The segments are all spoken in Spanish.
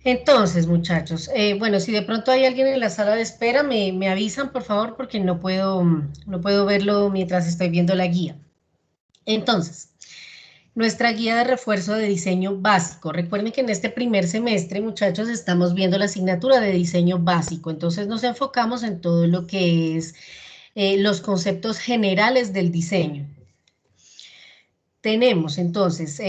Entonces, muchachos, bueno, si de pronto hay alguien en la sala de espera, me avisan, por favor, porque no puedo verlo mientras estoy viendo la guía. Entonces, nuestra guía de refuerzo de diseño básico. Recuerden que en este primer semestre, muchachos, estamos viendo la asignatura de diseño básico. Entonces, nos enfocamos en todo lo que es los conceptos generales del diseño. Tenemos entonces,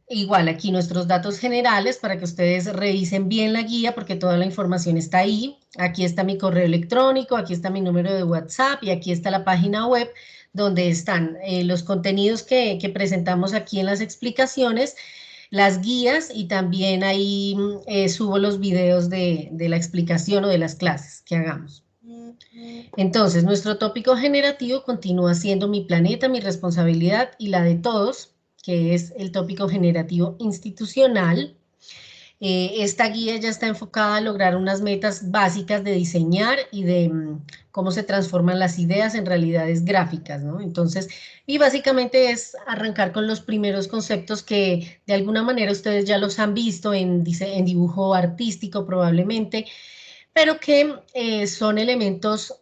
igual aquí nuestros datos generales para que ustedes revisen bien la guía porque toda la información está ahí. Aquí está mi correo electrónico, aquí está mi número de WhatsApp y aquí está la página web donde están los contenidos que presentamos aquí en las explicaciones, las guías y también ahí subo los videos de la explicación o de las clases que hagamos. Entonces, nuestro tópico generativo continúa siendo mi planeta, mi responsabilidad y la de todos, que es el tópico generativo institucional. Esta guía ya está enfocada a lograr unas metas básicas de diseñar y de cómo se transforman las ideas en realidades gráficas, ¿no? Entonces, y básicamente es arrancar con los primeros conceptos que de alguna manera ustedes ya los han visto en dibujo artístico probablemente, pero que son elementos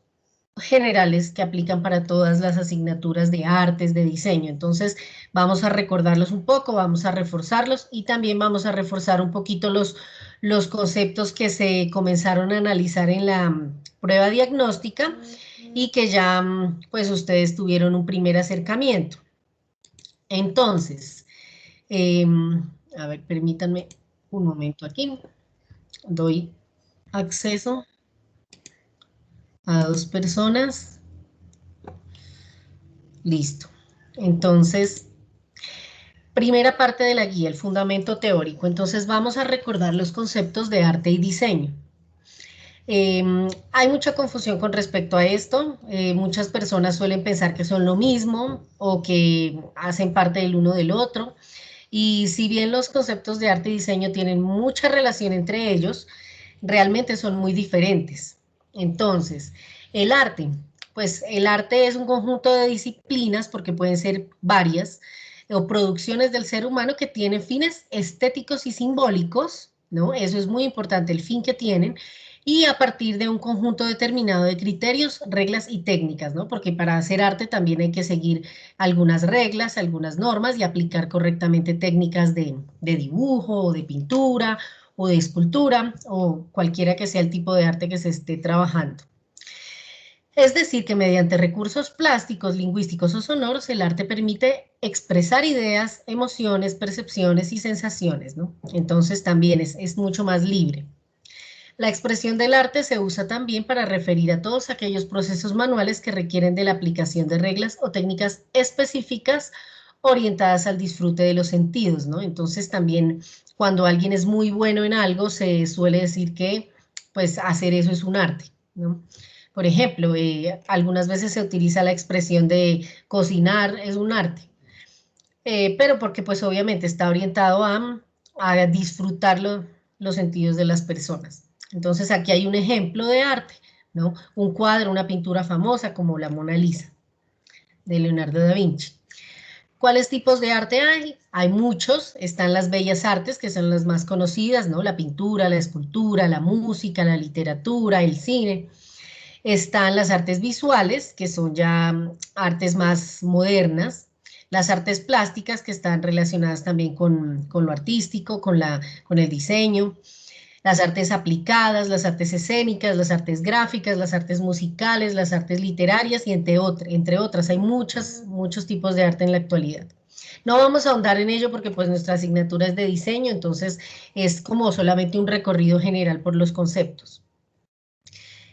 generales que aplican para todas las asignaturas de artes, de diseño. Entonces, vamos a recordarlos un poco, vamos a reforzarlos y también vamos a reforzar un poquito los conceptos que se comenzaron a analizar en la prueba diagnóstica y que ya, pues, ustedes tuvieron un primer acercamiento. Entonces, a ver, permítanme un momento aquí. Doy acceso a dos personas. Listo. Entonces, primera parte de la guía, el fundamento teórico. Entonces vamos a recordar los conceptos de arte y diseño. Hay mucha confusión con respecto a esto. Muchas personas suelen pensar que son lo mismo o que hacen parte del uno del otro. Y si bien los conceptos de arte y diseño tienen mucha relación entre ellos, realmente son muy diferentes. Entonces, el arte, pues el arte es un conjunto de disciplinas, porque pueden ser varias, o producciones del ser humano que tienen fines estéticos y simbólicos, ¿no? Eso es muy importante, el fin que tienen, y a partir de un conjunto determinado de criterios, reglas y técnicas, ¿no? Porque para hacer arte también hay que seguir algunas reglas, algunas normas y aplicar correctamente técnicas de dibujo o de pintura o de escultura o cualquiera que sea el tipo de arte que se esté trabajando. Es decir, que mediante recursos plásticos, lingüísticos o sonoros, el arte permite expresar ideas, emociones, percepciones y sensaciones, ¿no? Entonces también es mucho más libre. La expresión del arte se usa también para referir a todos aquellos procesos manuales que requieren de la aplicación de reglas o técnicas específicas orientadas al disfrute de los sentidos, ¿no? Entonces también cuando alguien es muy bueno en algo, se suele decir que pues hacer eso es un arte, ¿no? Por ejemplo, algunas veces se utiliza la expresión de cocinar es un arte, pero porque pues obviamente está orientado a disfrutar los sentidos de las personas. Entonces aquí hay un ejemplo de arte, ¿no? Un cuadro, una pintura famosa como la Mona Lisa de Leonardo da Vinci. ¿Cuáles tipos de arte hay? Hay muchos, están las bellas artes, que son las más conocidas, ¿no? La pintura, la escultura, la música, la literatura, el cine. Están las artes visuales, que son ya artes más modernas, las artes plásticas, que están relacionadas también con lo artístico, con el diseño, las artes aplicadas, las artes escénicas, las artes gráficas, las artes musicales, las artes literarias y entre otras. Hay muchos tipos de arte en la actualidad. No vamos a ahondar en ello porque pues nuestra asignatura es de diseño, entonces es como solamente un recorrido general por los conceptos.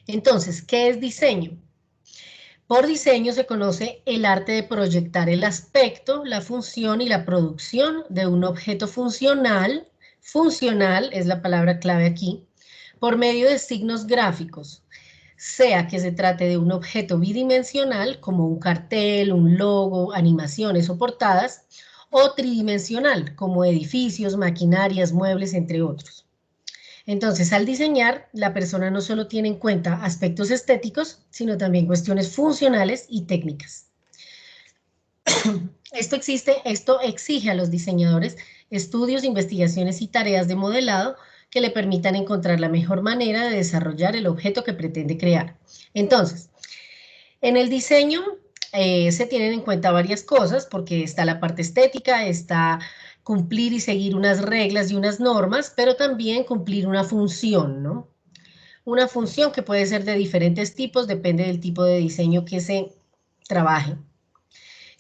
Entonces, ¿qué es diseño? Por diseño se conoce el arte de proyectar el aspecto, la función y la producción de un objeto funcional, funcional es la palabra clave aquí, por medio de signos gráficos, sea que se trate de un objeto bidimensional como un cartel, un logo, animaciones o portadas, o tridimensional como edificios, maquinarias, muebles, entre otros. Entonces, al diseñar, la persona no solo tiene en cuenta aspectos estéticos, sino también cuestiones funcionales y técnicas. Esto exige a los diseñadores estudios, investigaciones y tareas de modelado que le permitan encontrar la mejor manera de desarrollar el objeto que pretende crear. Entonces, en el diseño se tienen en cuenta varias cosas, porque está la parte estética, está cumplir y seguir unas reglas y unas normas, pero también cumplir una función, ¿no? Una función que puede ser de diferentes tipos, depende del tipo de diseño que se trabaje.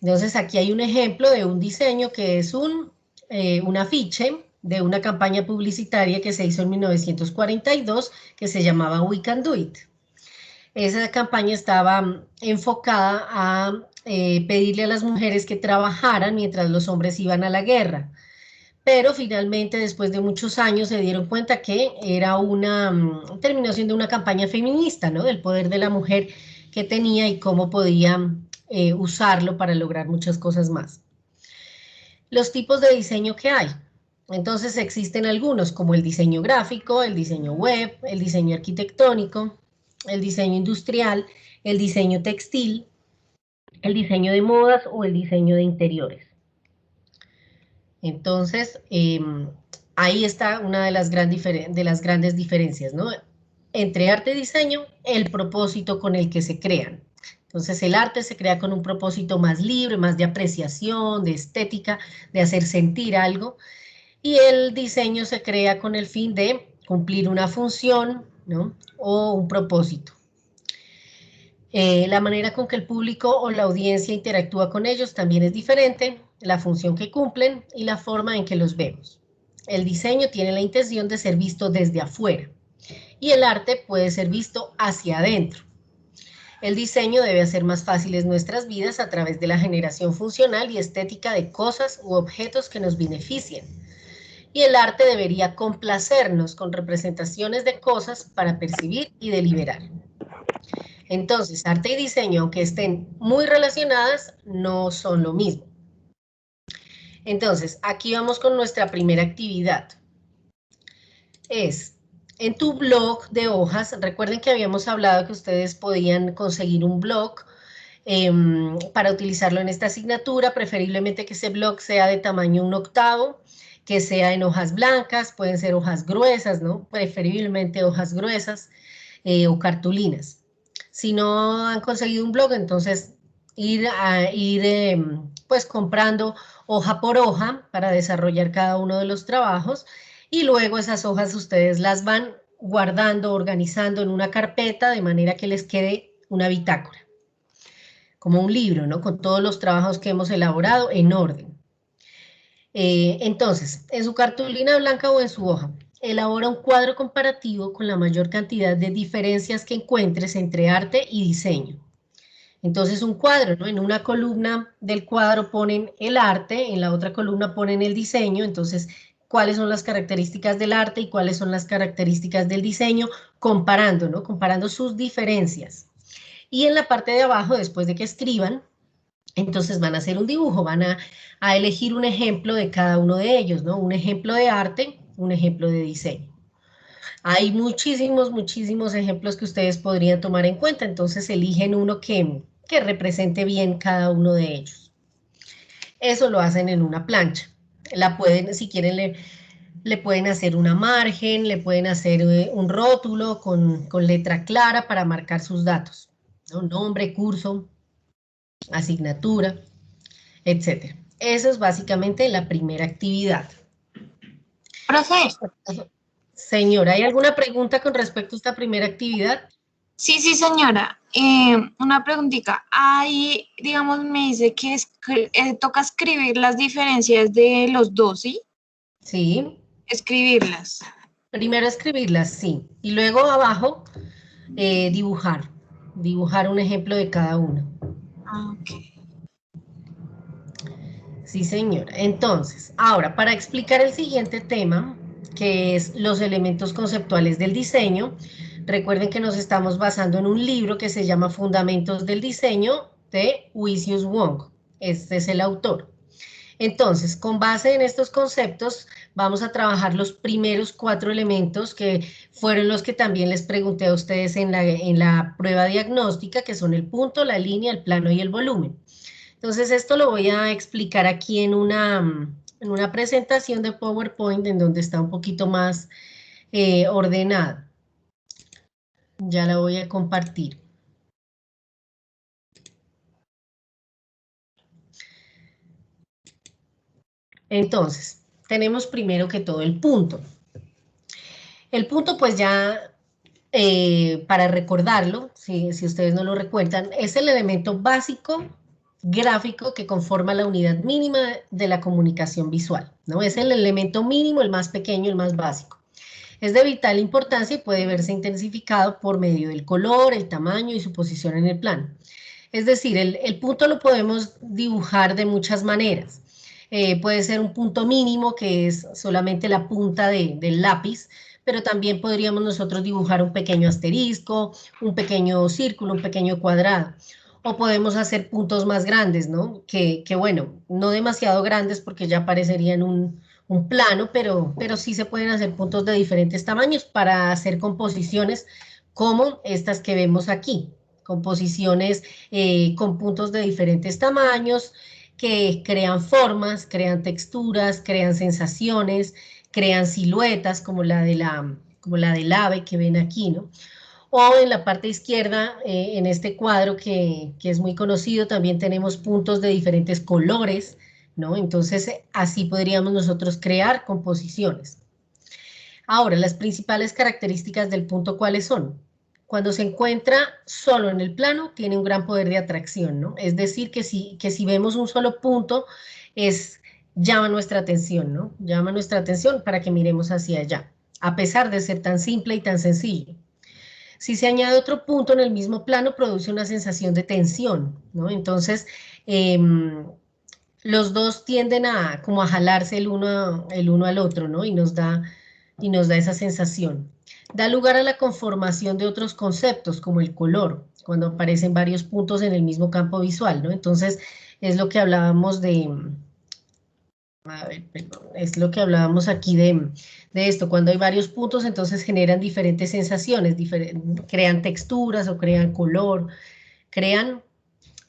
Entonces, aquí hay un ejemplo de un diseño que es un afiche de una campaña publicitaria que se hizo en 1942, que se llamaba We Can Do It. Esa campaña estaba enfocada a pedirle a las mujeres que trabajaran mientras los hombres iban a la guerra. Pero finalmente, después de muchos años, se dieron cuenta que era terminó siendo una campaña feminista, ¿no? Del poder de la mujer que tenía y cómo podía usarlo para lograr muchas cosas más. Los tipos de diseño que hay. Entonces existen algunos como el diseño gráfico, el diseño web, el diseño arquitectónico, el diseño industrial, el diseño textil, el diseño de modas o el diseño de interiores. Entonces, ahí está una de las grandes diferencias, ¿no? Entre arte y diseño, el propósito con el que se crean. Entonces, el arte se crea con un propósito más libre, más de apreciación, de estética, de hacer sentir algo, y el diseño se crea con el fin de cumplir una función, ¿no? O un propósito. La manera con que el público o la audiencia interactúa con ellos también es diferente, la función que cumplen y la forma en que los vemos. El diseño tiene la intención de ser visto desde afuera y el arte puede ser visto hacia adentro. El diseño debe hacer más fáciles nuestras vidas a través de la generación funcional y estética de cosas u objetos que nos beneficien. Y el arte debería complacernos con representaciones de cosas para percibir y deliberar. Entonces, arte y diseño, aunque estén muy relacionadas, no son lo mismo. Entonces, aquí vamos con nuestra primera actividad. Es, en tu blog de hojas, recuerden que habíamos hablado que ustedes podían conseguir un blog para utilizarlo en esta asignatura, preferiblemente que ese blog sea de tamaño 1/8, que sea en hojas blancas, pueden ser hojas gruesas, ¿no? Preferiblemente hojas gruesas o cartulinas. Si no han conseguido un blog, entonces ir pues comprando hoja por hoja para desarrollar cada uno de los trabajos y luego esas hojas ustedes las van guardando, organizando en una carpeta de manera que les quede una bitácora, como un libro, ¿no? Con todos los trabajos que hemos elaborado en orden. Entonces, en su cartulina blanca o en su hoja, elabora un cuadro comparativo con la mayor cantidad de diferencias que encuentres entre arte y diseño. Entonces, un cuadro, ¿no? En una columna del cuadro ponen el arte, en la otra columna ponen el diseño, entonces, ¿cuáles son las características del arte y cuáles son las características del diseño? Comparando, ¿no? Comparando sus diferencias. Y en la parte de abajo, después de que escriban, entonces van a hacer un dibujo, van a elegir un ejemplo de cada uno de ellos, ¿no? Un ejemplo de arte, un ejemplo de diseño. Hay muchísimos ejemplos que ustedes podrían tomar en cuenta, entonces eligen uno que represente bien cada uno de ellos. Eso lo hacen en una plancha. La pueden, si quieren, le pueden hacer una margen, le pueden hacer un rótulo con letra clara para marcar sus datos, ¿no? Nombre, curso, asignatura, etcétera. Eso es básicamente la primera actividad. Profe, Señora, ¿hay alguna pregunta con respecto a esta primera actividad? sí, señora. Una preguntita. Ahí, digamos, me dice que toca escribir las diferencias de los dos, ¿sí? Sí. Escribirlas. Primero escribirlas, sí. Y luego abajo dibujar un ejemplo de cada uno. Ok. Sí, señora. Entonces, ahora, para explicar el siguiente tema, que es los elementos conceptuales del diseño, recuerden que nos estamos basando en un libro que se llama Fundamentos del Diseño de Wisius Wong. Este es el autor. Entonces, con base en estos conceptos, vamos a trabajar los primeros 4 elementos que fueron los que también les pregunté a ustedes en la prueba diagnóstica, que son el punto, la línea, el plano y el volumen. Entonces, esto lo voy a explicar aquí en una presentación de PowerPoint en donde está un poquito más ordenado. Ya la voy a compartir. Entonces, tenemos primero que todo el punto. El punto, pues ya, para recordarlo, si ustedes no lo recuerdan, es el elemento básico gráfico que conforma la unidad mínima de la comunicación visual, ¿no? Es el elemento mínimo, el más pequeño, el más básico. Es de vital importancia y puede verse intensificado por medio del color, el tamaño y su posición en el plano. Es decir, el punto lo podemos dibujar de muchas maneras. Puede ser un punto mínimo, que es solamente la punta del lápiz, pero también podríamos nosotros dibujar un pequeño asterisco, un pequeño círculo, un pequeño cuadrado. O podemos hacer puntos más grandes, ¿no? Que bueno, no demasiado grandes porque ya parecerían un plano, pero sí se pueden hacer puntos de diferentes tamaños para hacer composiciones como estas que vemos aquí. Composiciones con puntos de diferentes tamaños que crean formas, crean texturas, crean sensaciones, crean siluetas como como la del ave que ven aquí, ¿no? O en la parte izquierda, en este cuadro que es muy conocido, también tenemos puntos de diferentes colores, ¿no? Entonces, así podríamos nosotros crear composiciones. Ahora, las principales características del punto, ¿cuáles son? Cuando se encuentra solo en el plano, tiene un gran poder de atracción, ¿no? Es decir, que si vemos un solo punto, llama nuestra atención, ¿no? Llama nuestra atención para que miremos hacia allá, a pesar de ser tan simple y tan sencillo. Si se añade otro punto en el mismo plano, produce una sensación de tensión, ¿no? Entonces, los dos tienden como a jalarse el uno al otro, ¿no? Y nos da esa sensación. Da lugar a la conformación de otros conceptos, como el color, cuando aparecen varios puntos en el mismo campo visual, ¿no? Entonces, es lo que hablábamos a ver, perdón, es lo que hablábamos aquí de esto, cuando hay varios puntos, entonces generan diferentes sensaciones, crean texturas o crean color, crean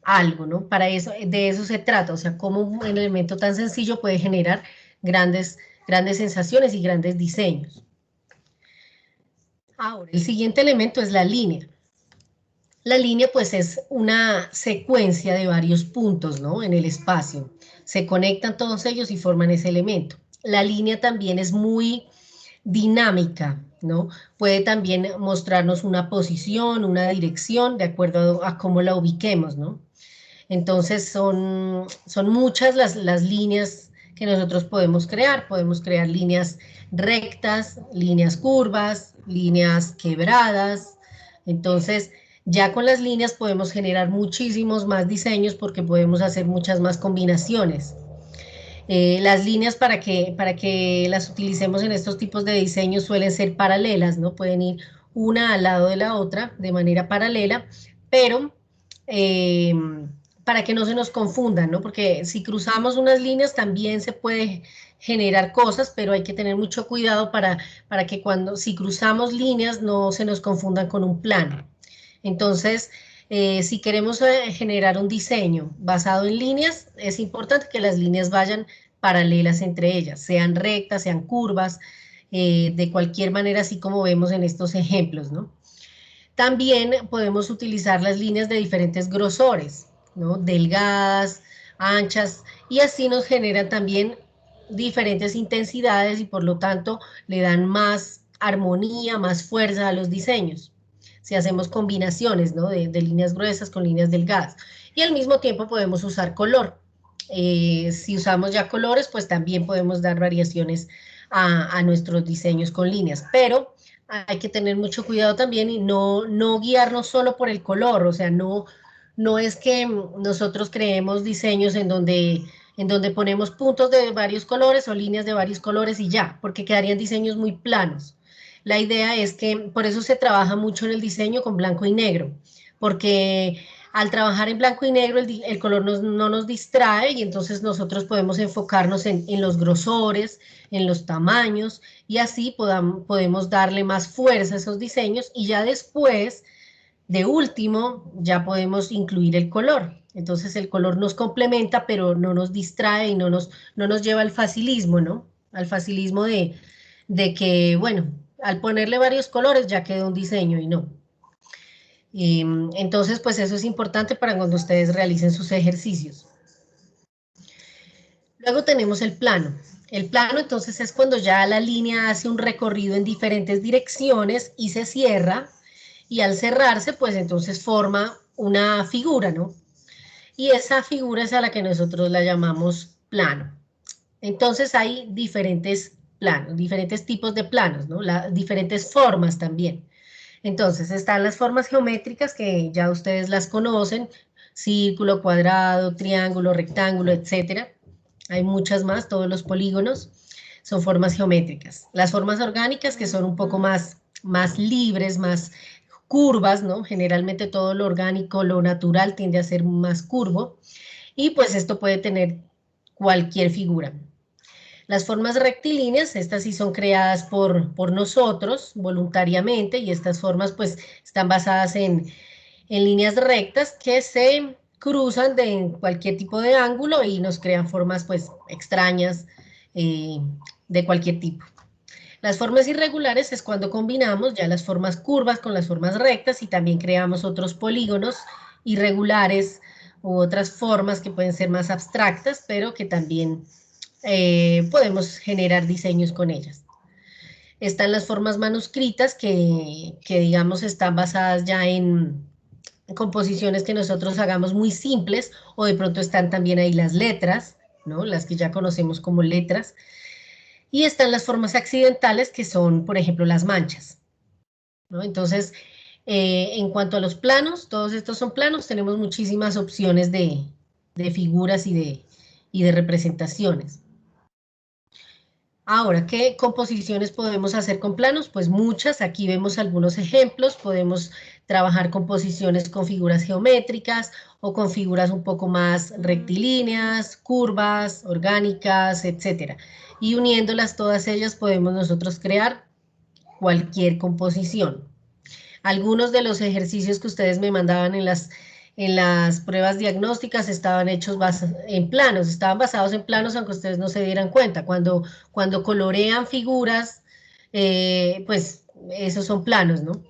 algo, ¿no? Para eso, de eso se trata, o sea, cómo un elemento tan sencillo puede generar grandes sensaciones y grandes diseños. Ahora, el siguiente elemento es la línea. La línea, pues, es una secuencia de varios puntos, ¿no? En el espacio. Se conectan todos ellos y forman ese elemento. La línea también es muy dinámica, ¿no? Puede también mostrarnos una posición, una dirección, de acuerdo a cómo la ubiquemos, ¿no? Entonces son muchas las líneas que nosotros podemos crear líneas rectas, líneas curvas, líneas quebradas. Entonces, ya con las líneas podemos generar muchísimos más diseños porque podemos hacer muchas más combinaciones. Las líneas para que las utilicemos en estos tipos de diseños suelen ser paralelas, ¿no? Pueden ir una al lado de la otra de manera paralela, pero eh, para que no se nos confundan, ¿no? Porque si cruzamos unas líneas también se puede generar cosas, pero hay que tener mucho cuidado para que si cruzamos líneas no se nos confundan con un plano. Entonces, si queremos generar un diseño basado en líneas, es importante que las líneas vayan paralelas entre ellas, sean rectas, sean curvas, de cualquier manera, así como vemos en estos ejemplos, ¿no? También podemos utilizar las líneas de diferentes grosores, ¿no? Delgadas, anchas, y así nos generan también diferentes intensidades y por lo tanto le dan más armonía, más fuerza a los diseños. Si hacemos combinaciones, ¿no? De líneas gruesas con líneas delgadas. Y al mismo tiempo podemos usar color. Si usamos ya colores, pues también podemos dar variaciones a nuestros diseños con líneas, pero hay que tener mucho cuidado también y no guiarnos solo por el color, o sea, no es que nosotros creemos diseños en donde ponemos puntos de varios colores o líneas de varios colores y ya, porque quedarían diseños muy planos. La idea es que por eso se trabaja mucho en el diseño con blanco y negro, porque al trabajar en blanco y negro el color no nos distrae y entonces nosotros podemos enfocarnos en los grosores, en los tamaños y así podemos darle más fuerza a esos diseños y ya después, de último, ya podemos incluir el color. Entonces el color nos complementa, pero no nos distrae y no nos lleva al facilismo, ¿no? Al facilismo de que, bueno, al ponerle varios colores ya quedó un diseño y no. Entonces, pues eso es importante para cuando ustedes realicen sus ejercicios. Luego tenemos el plano. El plano entonces es cuando ya la línea hace un recorrido en diferentes direcciones y se cierra, y al cerrarse, pues entonces forma una figura, ¿no? Y esa figura es a la que nosotros la llamamos plano. Entonces hay diferentes planos, diferentes tipos de planos, ¿no? Diferentes formas también. Entonces están las formas geométricas que ya ustedes las conocen, círculo, cuadrado, triángulo, rectángulo, etcétera. Hay muchas más, todos los polígonos son formas geométricas. Las formas orgánicas que son un poco más libres, más curvas, ¿no? Generalmente todo lo orgánico, lo natural tiende a ser más curvo, y pues esto puede tener cualquier figura. Las formas rectilíneas, estas sí son creadas por nosotros voluntariamente, y estas formas pues están basadas en líneas rectas que se cruzan de cualquier tipo de ángulo y nos crean formas pues extrañas, de cualquier tipo. Las formas irregulares es cuando combinamos ya las formas curvas con las formas rectas y también creamos otros polígonos irregulares u otras formas que pueden ser más abstractas, pero que también podemos generar diseños con ellas. Están las formas manuscritas que digamos están basadas ya en composiciones que nosotros hagamos muy simples, o de pronto están también ahí las letras, ¿no? Las que ya conocemos como letras. Y están las formas accidentales, que son, por ejemplo, las manchas, ¿no? Entonces, en cuanto a los planos, todos estos son planos, tenemos muchísimas opciones de figuras y de representaciones. Ahora, ¿qué composiciones podemos hacer con planos? Pues muchas, aquí vemos algunos ejemplos. Podemos trabajar composiciones con figuras geométricas o con figuras un poco más rectilíneas, curvas, orgánicas, etcétera. Y uniéndolas todas ellas podemos nosotros crear cualquier composición. Algunos de los ejercicios que ustedes me mandaban en las pruebas diagnósticas estaban hechos en planos, estaban basados en planos, aunque ustedes no se dieran cuenta. Cuando colorean figuras, pues esos son planos, ¿no?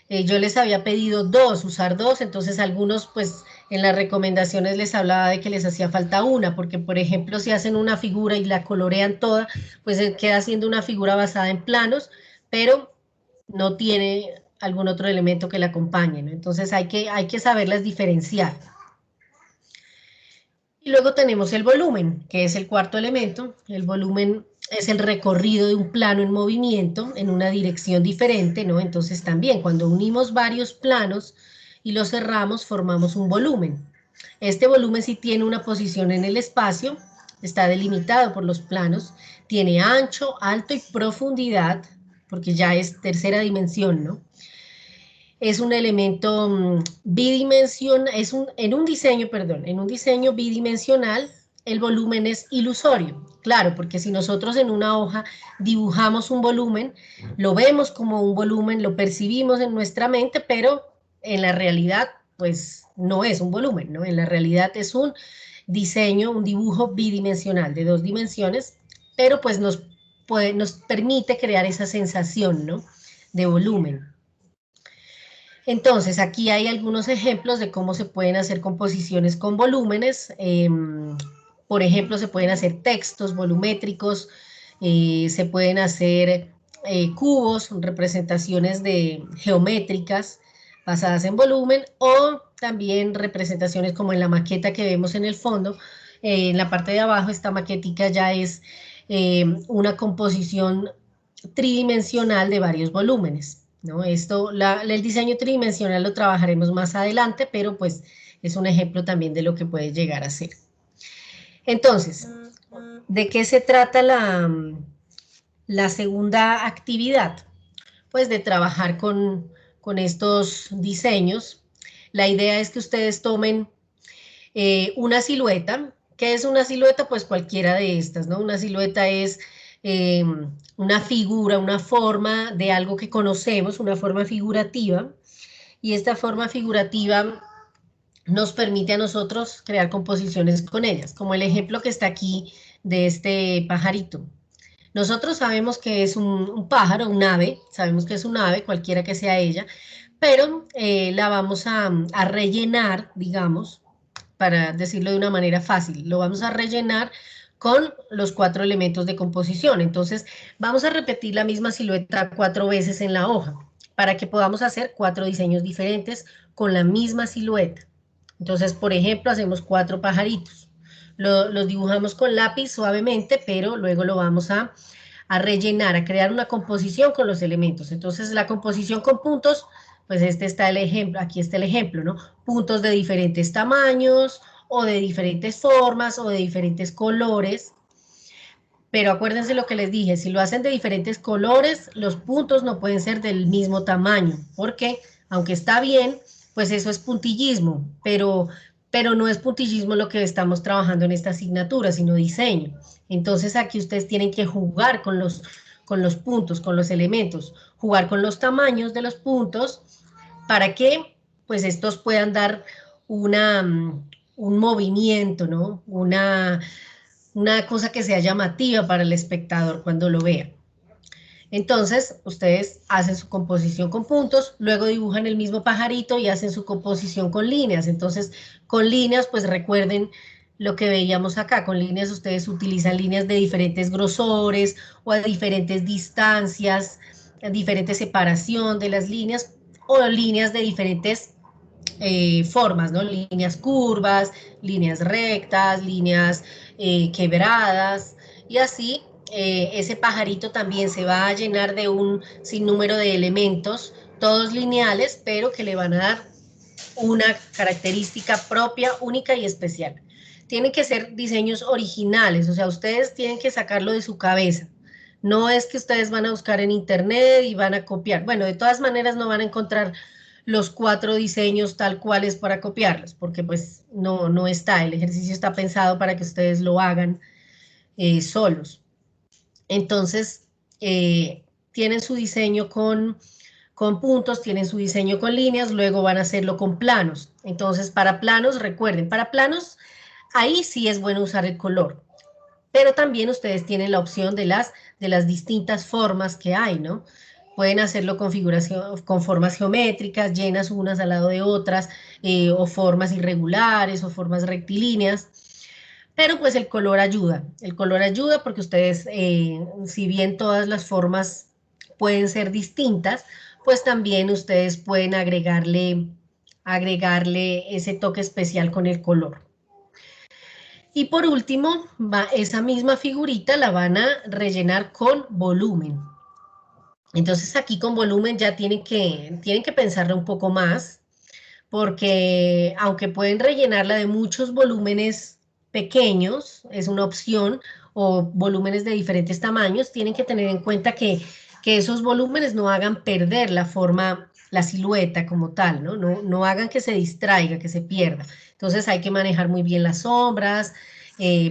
Yo les había pedido usar dos, entonces algunos pues en las recomendaciones les hablaba de que les hacía falta una, porque por ejemplo si hacen una figura y la colorean toda, pues queda siendo una figura basada en planos, pero no tiene algún otro elemento que la acompañe, ¿no? Entonces hay que saberlas diferenciar. Y luego tenemos el volumen, que es el cuarto elemento. El volumen es el recorrido de un plano en movimiento en una dirección diferente, ¿no? Entonces también cuando unimos varios planos y los cerramos, formamos un volumen. Este volumen sí tiene una posición en el espacio, está delimitado por los planos, tiene ancho, alto y profundidad, porque ya es tercera dimensión, ¿no? Es un elemento bidimensional, en un diseño, perdón, en un diseño bidimensional, el volumen es ilusorio. Claro, porque si nosotros en una hoja dibujamos un volumen, lo vemos como un volumen, lo percibimos en nuestra mente, pero en la realidad, pues no es un volumen, ¿no? En la realidad es un diseño, un dibujo bidimensional de 2 dimensiones, pero pues nos permite crear esa sensación, ¿no? De volumen. Entonces, aquí hay algunos ejemplos de cómo se pueden hacer composiciones con volúmenes. Por ejemplo, se pueden hacer textos volumétricos, se pueden hacer cubos, representaciones geométricas basadas en volumen, o también representaciones como en la maqueta que vemos en el fondo. En la parte de abajo, esta maquetica ya es una composición tridimensional de varios volúmenes, ¿no? El diseño tridimensional lo trabajaremos más adelante, pero pues es un ejemplo también de lo que puede llegar a ser. Entonces, ¿de qué se trata la segunda actividad? Pues de trabajar con estos diseños. La idea es que ustedes tomen una silueta. ¿Qué es una silueta? Pues cualquiera de estas, ¿no? Una silueta es una figura, una forma de algo que conocemos, una forma figurativa, y esta forma figurativa nos permite a nosotros crear composiciones con ellas, como el ejemplo que está aquí de este pajarito. Nosotros sabemos que es un pájaro, un ave, sabemos que es un ave, cualquiera que sea ella, pero la vamos a rellenar, digamos, para decirlo de una manera fácil, lo vamos a rellenar con los 4 elementos de composición. Entonces, vamos a repetir la misma silueta 4 veces en la hoja, para que podamos hacer 4 diseños diferentes con la misma silueta. Entonces, por ejemplo, hacemos 4 pajaritos. Los dibujamos con lápiz suavemente, pero luego lo vamos a rellenar, a crear una composición con los elementos. Entonces, la composición con puntos, pues este está el ejemplo, aquí está el ejemplo, ¿no? Puntos de diferentes tamaños, o de diferentes formas, o de diferentes colores. Pero acuérdense lo que les dije, si lo hacen de diferentes colores, los puntos no pueden ser del mismo tamaño, porque aunque está bien, pues eso es puntillismo, pero no es puntillismo lo que estamos trabajando en esta asignatura, sino diseño. Entonces aquí ustedes tienen que jugar con los puntos, con los elementos, jugar con los tamaños de los puntos para que pues estos puedan dar una, un movimiento, ¿no? Una cosa que sea llamativa para el espectador cuando lo vea. Entonces, ustedes hacen su composición con puntos, luego dibujan el mismo pajarito y hacen su composición con líneas. Entonces, con líneas, pues recuerden lo que veíamos acá. Con líneas ustedes utilizan líneas de diferentes grosores o a diferentes distancias, a diferente separación de las líneas o líneas de diferentes formas, ¿no? Líneas curvas, líneas rectas, líneas quebradas, y así ese pajarito también se va a llenar de un sinnúmero de elementos, todos lineales, pero que le van a dar una característica propia, única y especial. Tienen que ser diseños originales, o sea, ustedes tienen que sacarlo de su cabeza. No es que ustedes van a buscar en internet y van a copiar. Bueno, de todas maneras no van a encontrar los 4 diseños tal cuales para copiarlos, porque pues no está, el ejercicio está pensado para que ustedes lo hagan solos. Entonces, tienen su diseño con puntos, tienen su diseño con líneas, luego van a hacerlo con planos. Entonces, para planos, recuerden, para planos, ahí sí es bueno usar el color, pero también ustedes tienen la opción de las distintas formas que hay, ¿no? Pueden hacerlo con figuración, con formas geométricas, llenas unas al lado de otras, o formas irregulares, o formas rectilíneas, pero pues el color ayuda porque ustedes, si bien todas las formas pueden ser distintas, pues también ustedes pueden agregarle ese toque especial con el color. Y por último, esa misma figurita la van a rellenar con volumen. Entonces aquí con volumen ya tienen que pensarla un poco más, porque aunque pueden rellenarla de muchos volúmenes pequeños, es una opción, o volúmenes de diferentes tamaños, tienen que tener en cuenta que esos volúmenes no hagan perder la forma, la silueta como tal, ¿no? No hagan que se distraiga, que se pierda. Entonces hay que manejar muy bien las sombras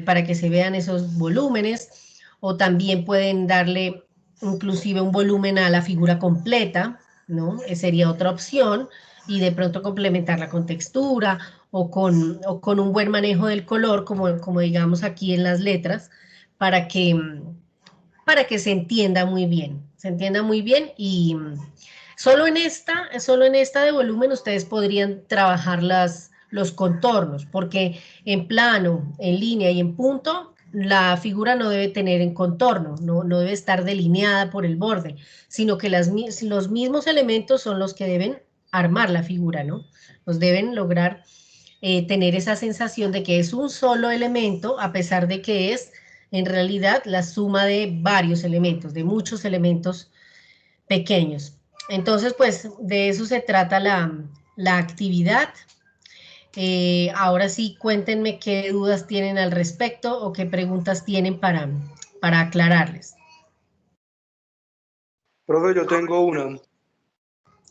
para que se vean esos volúmenes, o también pueden darle inclusive un volumen a la figura completa, ¿no? Sería otra opción, y de pronto complementarla con textura o con un buen manejo del color, como digamos aquí en las letras, para para que se entienda muy bien y solo en esta de volumen ustedes podrían trabajar los contornos, porque en plano, en línea y en punto, la figura no debe tener en contorno, no debe estar delineada por el borde, sino que los mismos elementos son los que deben armar la figura, ¿no? Los deben lograr tener esa sensación de que es un solo elemento, a pesar de que es en realidad la suma de varios elementos, de muchos elementos pequeños. Entonces, pues de eso se trata la actividad. Ahora sí, cuéntenme qué dudas tienen al respecto o qué preguntas tienen para aclararles. Profe, yo tengo una.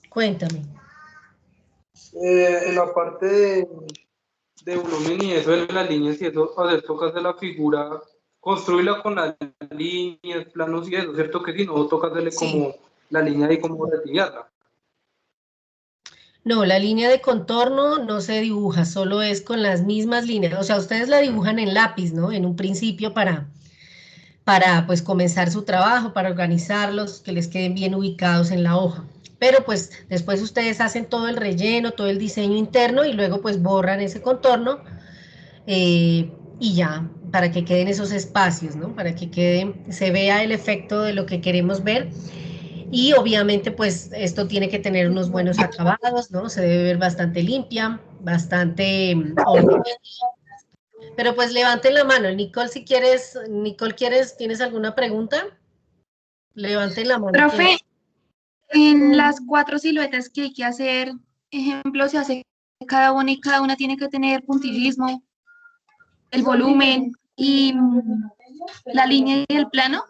Cuéntame. En la parte de volumen y eso, de las líneas y eso, hacer tocas de la figura, construirla con las líneas, planos y eso, ¿cierto? Que si no, toca hacerle Sí. como la línea y como retillarla. No, la línea de contorno no se dibuja, solo es con las mismas líneas. O sea, ustedes la dibujan en lápiz, ¿no? En un principio para pues comenzar su trabajo, para organizarlos, que les queden bien ubicados en la hoja. Pero pues después ustedes hacen todo el relleno, todo el diseño interno y luego pues borran ese contorno y ya, para que queden esos espacios, ¿no? Para que se vea el efecto de lo que queremos ver. Y obviamente pues esto tiene que tener unos buenos acabados, ¿no? Se debe ver bastante limpia, bastante ordenada. Pero pues levanten la mano. Nicole, si quieres, ¿tienes alguna pregunta? Levanten la mano. Profe, en las 4 siluetas que hay que hacer, ejemplo, se hace cada una y cada una tiene que tener puntillismo, el volumen y la línea y el plano.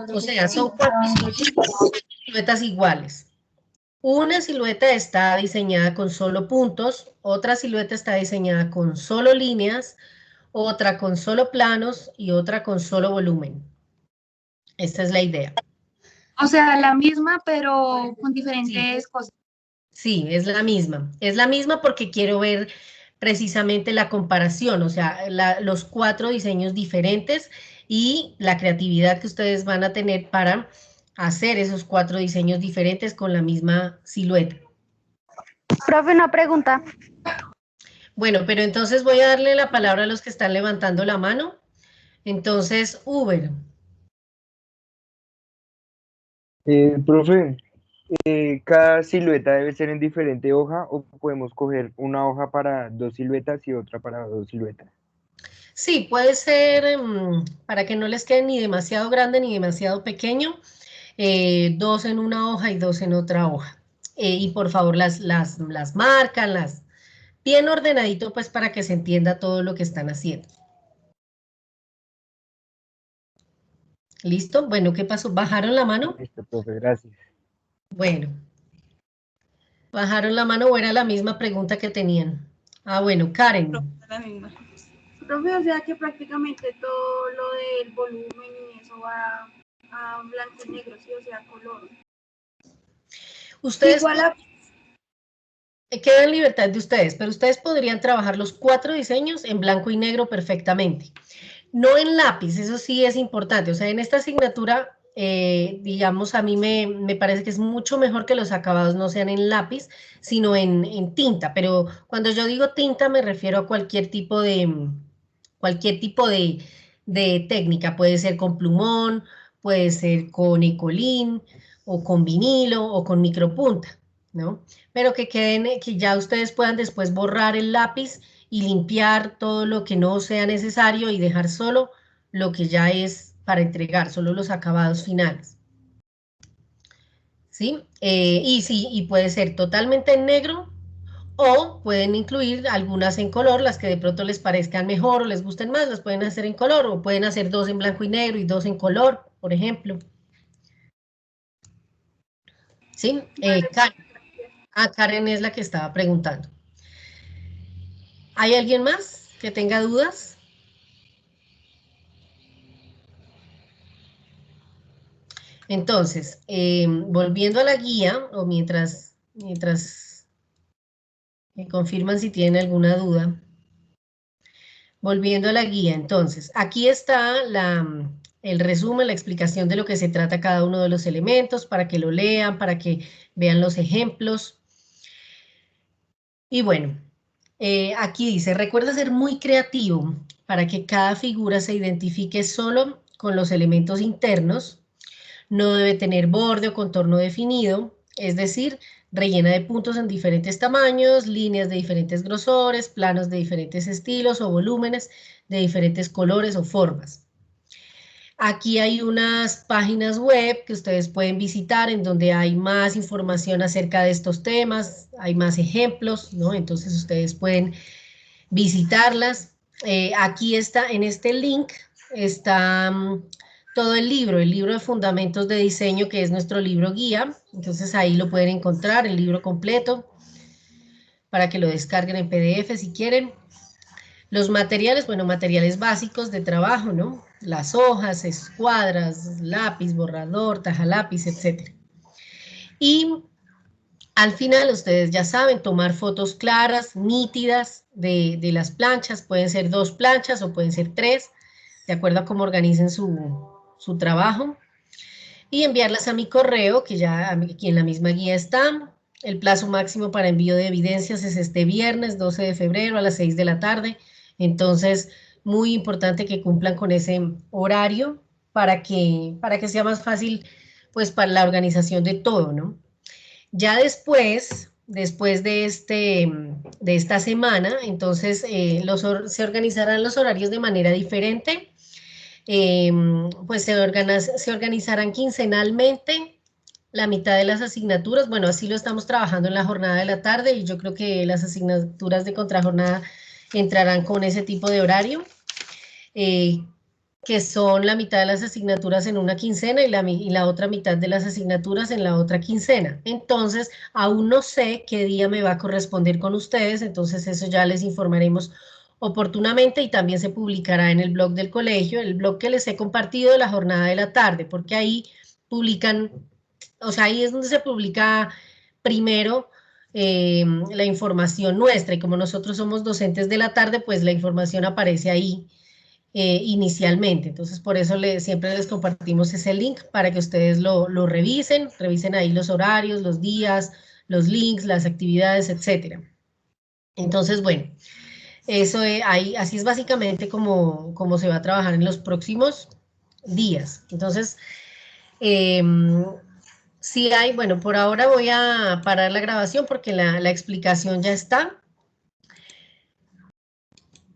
O sea, son 4 siluetas iguales. Una silueta está diseñada con solo puntos, otra silueta está diseñada con solo líneas, otra con solo planos y otra con solo volumen. Esta es la idea. O sea, la misma, pero con diferentes cosas. Sí, es la misma. Es la misma porque quiero ver precisamente la comparación, o sea, los 4 diseños diferentes y la creatividad que ustedes van a tener para hacer esos 4 diseños diferentes con la misma silueta. Profe, una pregunta. Bueno, pero entonces voy a darle la palabra a los que están levantando la mano. Entonces, Uber. Profe, ¿cada silueta debe ser en diferente hoja o podemos coger una hoja para 2 siluetas y otra para 2 siluetas? Sí, puede ser para que no les quede ni demasiado grande ni demasiado pequeño, 2 en una hoja y 2 en otra hoja. Y por favor las marcan, bien ordenadito pues para que se entienda todo lo que están haciendo. ¿Listo? Bueno, ¿qué pasó? ¿Bajaron la mano? Listo, profe, gracias. Bueno. ¿Bajaron la mano o era la misma pregunta que tenían? Ah, bueno, Karen. La misma. Profe, o sea que prácticamente todo lo del volumen y eso va a blanco y negro, sí, o sea, color. Ustedes Igual queda en libertad de ustedes, pero ustedes podrían trabajar los 4 diseños en blanco y negro perfectamente. No en lápiz, eso sí es importante. O sea, en esta asignatura, digamos, a mí me parece que es mucho mejor que los acabados no sean en lápiz, sino en tinta. Pero cuando yo digo tinta me refiero a cualquier tipo de técnica. Puede ser con plumón, puede ser con ecolín, o con vinilo, o con micropunta, ¿no? Pero que ya ustedes puedan después borrar el lápiz y limpiar todo lo que no sea necesario y dejar solo lo que ya es para entregar, solo los acabados finales. ¿Sí? Y puede ser totalmente en negro o pueden incluir algunas en color, las que de pronto les parezcan mejor o les gusten más, las pueden hacer en color o pueden hacer 2 en blanco y negro y 2 en color, por ejemplo. ¿Sí? Karen es la que estaba preguntando. ¿Hay alguien más que tenga dudas? Entonces, volviendo a la guía, o mientras me confirman si tienen alguna duda. Volviendo a la guía, entonces, aquí está el resumen, la explicación de lo que se trata cada uno de los elementos, para que lo lean, para que vean los ejemplos. Y bueno, aquí dice, recuerda ser muy creativo para que cada figura se identifique solo con los elementos internos. No debe tener borde o contorno definido, es decir, rellena de puntos en diferentes tamaños, líneas de diferentes grosores, planos de diferentes estilos o volúmenes de diferentes colores o formas. Aquí hay unas páginas web que ustedes pueden visitar en donde hay más información acerca de estos temas, hay más ejemplos, ¿no? Entonces ustedes pueden visitarlas. Aquí está, en este link, está todo el libro de Fundamentos de Diseño, que es nuestro libro guía. Entonces ahí lo pueden encontrar, el libro completo, para que lo descarguen en PDF si quieren. Los materiales, bueno, materiales básicos de trabajo, ¿no? Las hojas, escuadras, lápiz, borrador, tajalápiz, etc. Y al final, ustedes ya saben, tomar fotos claras, nítidas de las planchas. Pueden ser 2 planchas o pueden ser 3. de acuerdo a cómo organicen su trabajo, y enviarlas a mi correo, que ya aquí en la misma guía está. El plazo máximo para envío de evidencias es este viernes 12 de febrero a las 6 de la tarde. Entonces, muy importante que cumplan con ese horario para que sea más fácil, pues, para la organización de todo, ¿no? Ya después de esta semana, entonces se organizarán los horarios de manera diferente. Pues se organizarán quincenalmente la mitad de las asignaturas. Bueno, así lo estamos trabajando en la jornada de la tarde y yo creo que las asignaturas de contrajornada entrarán con ese tipo de horario, que son la mitad de las asignaturas en una quincena y la otra mitad de las asignaturas en la otra quincena. Entonces, aún no sé qué día me va a corresponder con ustedes, entonces eso ya les informaremos oportunamente y también se publicará en el blog del colegio, el blog que les he compartido de la jornada de la tarde, porque ahí publican, o sea, ahí es donde se publica primero la información nuestra, y como nosotros somos docentes de la tarde, pues la información aparece ahí inicialmente. Entonces, por eso siempre les compartimos ese link para que ustedes lo revisen ahí los horarios, los días, los links, las actividades, etcétera. Entonces, bueno, eso así es básicamente como se va a trabajar en los próximos días. Entonces, sí hay, bueno, por ahora voy a parar la grabación porque la explicación ya está.